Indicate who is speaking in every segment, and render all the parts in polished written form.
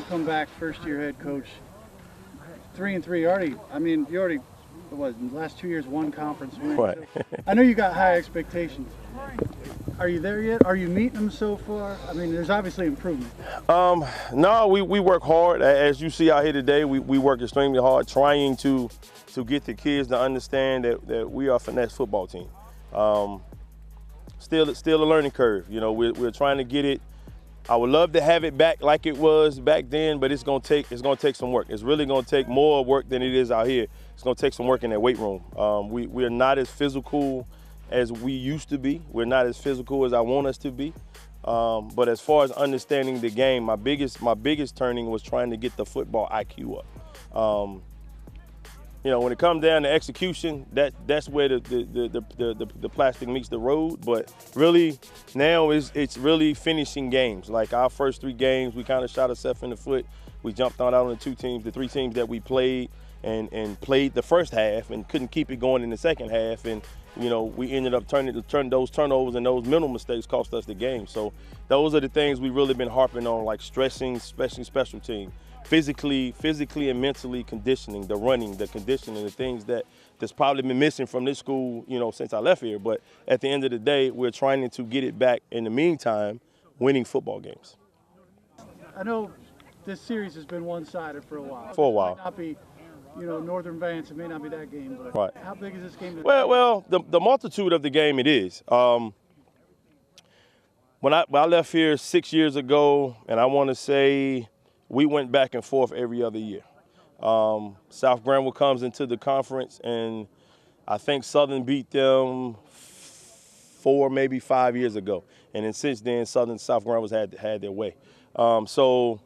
Speaker 1: you come back, first-year head coach, 3-3 already. I mean, you already, in the last 2 years, won conference win.
Speaker 2: Right.
Speaker 1: I know you got high expectations. Are you there yet? Are you meeting them so far? I mean, there's obviously improvement.
Speaker 2: No, we work hard. As you see out here today, we work extremely hard trying to get the kids to understand that we are a finesse football team. Still a learning curve. You know, we're trying to get it. I would love to have it back like it was back then, but it's gonna take some work. It's really gonna take more work than it is out here. It's gonna take some work in that weight room. We're not as physical as we used to be. We're not as physical as I want us to be. But as far as understanding the game, my biggest turning was trying to get the football IQ up. You know, when it comes down to execution, that's where the plastic meets the road. But really, now it's really finishing games. Like our first 3 games, we kind of shot ourselves in the foot. We jumped out on the 3 teams that we played and played the first half and couldn't keep it going in the second half. And you know, we ended up turning those turnovers and those mental mistakes cost us the game. So those are the things we've really been harping on, like stressing, especially special team. Physically and mentally conditioning, the running, the conditioning, the things that's probably been missing from this school, you know, since I left here. But at the end of the day, we're trying to get it back in the meantime, winning football games.
Speaker 1: I know this series has been one-sided for a while.
Speaker 2: For a while.
Speaker 1: It might not be, you know, Northern Vance. It may not be that game, but
Speaker 2: right.
Speaker 1: How big is this game?
Speaker 2: Well, the multitude of the game it is. When I left here 6 years ago, and I want to say we went back and forth every other year. South Granville comes into the conference, and I think Southern beat them 4, maybe 5 years ago. And then since then, South Granville's had their way. So,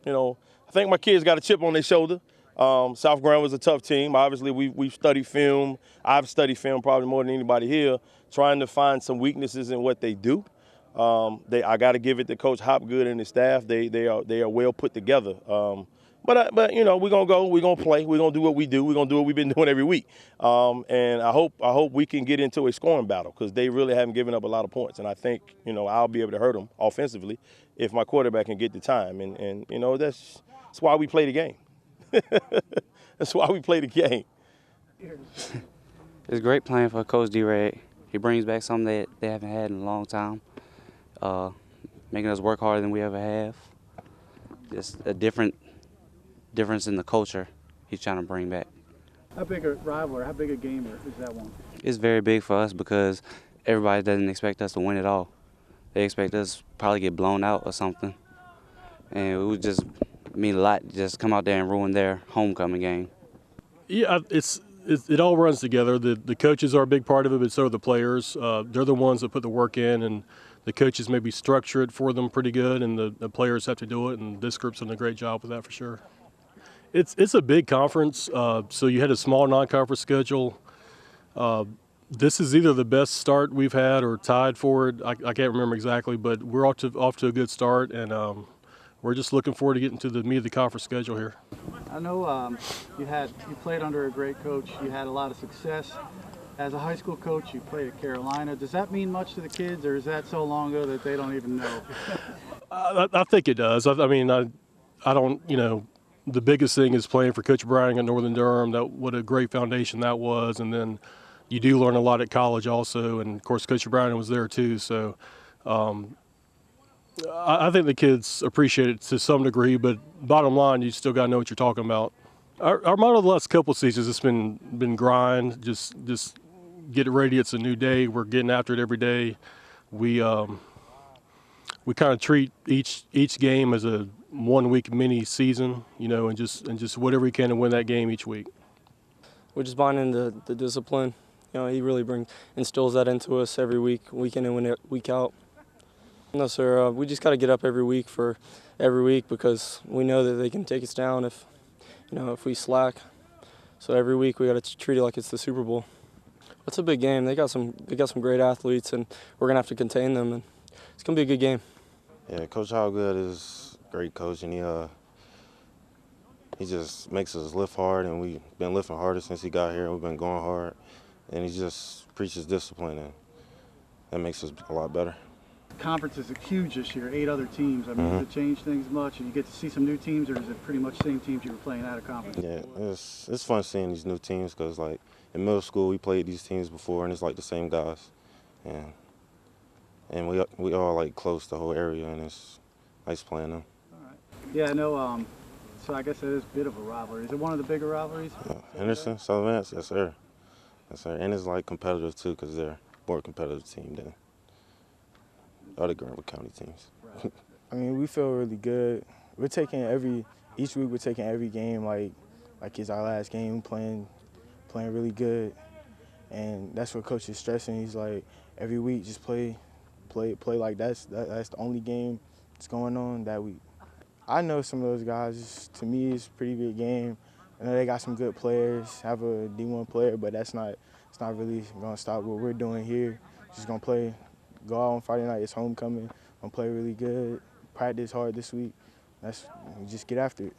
Speaker 2: you know, I think my kids got a chip on their shoulder. South Granville's a tough team. Obviously, we've studied film. I've studied film probably more than anybody here, trying to find some weaknesses in what they do. I got to give it to Coach Hopgood and his staff. They are well put together. But you know, we're gonna play, we're gonna do what we do, we're gonna do what we've been doing every week. And I hope we can get into a scoring battle because they really haven't given up a lot of points. And I think, you know, I'll be able to hurt them offensively if my quarterback can get the time. And you know, that's why we play the game. That's why we play the game.
Speaker 3: It's great playing for Coach D-Rag. He brings back something that they haven't had in a long time, making us work harder than we ever have. Just a difference in the culture he's trying to bring back.
Speaker 1: How big a rival or how big a game is that one?
Speaker 3: It's very big for us because everybody doesn't expect us to win it all. They expect us to probably get blown out or something. And it would just mean a lot to just come out there and ruin their homecoming game.
Speaker 4: Yeah, it all runs together. The coaches are a big part of it, but so are the players. They're the ones that put the work in, and the coaches maybe structure it for them pretty good, and the players have to do it, and this group's done a great job with that for sure. It's a big conference, so you had a small non-conference schedule. This is either the best start we've had or tied for it. I can't remember exactly, but we're off to a good start, and we're just looking forward to getting to the meat of the conference schedule here.
Speaker 1: I know you played under a great coach. You had a lot of success. As a high school coach, you played at Carolina. Does that mean much to the kids, or is that so long ago that they don't even know?
Speaker 4: I think it does. I mean, I don't, you know, the biggest thing is playing for Coach Browning at Northern Durham. What a great foundation that was. And then you do learn a lot at college also. And, of course, Coach Browning was there too. So I think the kids appreciate it to some degree. But bottom line, you still got to know what you're talking about. Our motto the last couple of seasons has been grind, just get ready. It's a new day. We're getting after it every day. We kind of treat each game as a 1 week mini season, you know, and just whatever we can to win that game each week.
Speaker 5: We're just buying into the discipline. You know, he really instills that into us every week in and week out. No, sir. We just got to get up every week because we know that they can take us down if we slack. So every week we got to treat it like it's the Super Bowl. It's a big game. They got some great athletes, and we're gonna have to contain them, and it's gonna be a good game.
Speaker 6: Yeah, Coach Howgood is a great coach, and he just makes us lift hard, and we've been lifting harder since he got here, and we've been going hard, and he just preaches discipline, and that makes us a lot better.
Speaker 1: conference is huge this year, 8 other teams. I mean, does it change things much? And you get to see some new teams, or is it pretty much the same teams you were playing out of conference?
Speaker 6: Yeah, it's fun seeing these new teams because, like, in middle school we played these teams before, and it's like the same guys, and we all like close the whole area, and it's nice playing them.
Speaker 1: All right. Yeah, I know. So I guess it is a bit of a rivalry. Is it one of the bigger rivalries?
Speaker 6: Henderson, South Vance, yes sir, yes sir, and it's like competitive too because they're more competitive team than other Granville County teams.
Speaker 1: Right.
Speaker 7: I mean, we feel really good. We're taking each week we're taking every game like it's our last game, playing really good, and that's what coach is stressing. He's like, every week just play like that's the only game that's going on that week. I know some of those guys. To me, it's a pretty big game. I know they got some good players, have a D1 player, but it's not really gonna stop what we're doing here. Just gonna go out on Friday night. It's homecoming. Gonna play really good. Practice hard this week. We just get after it.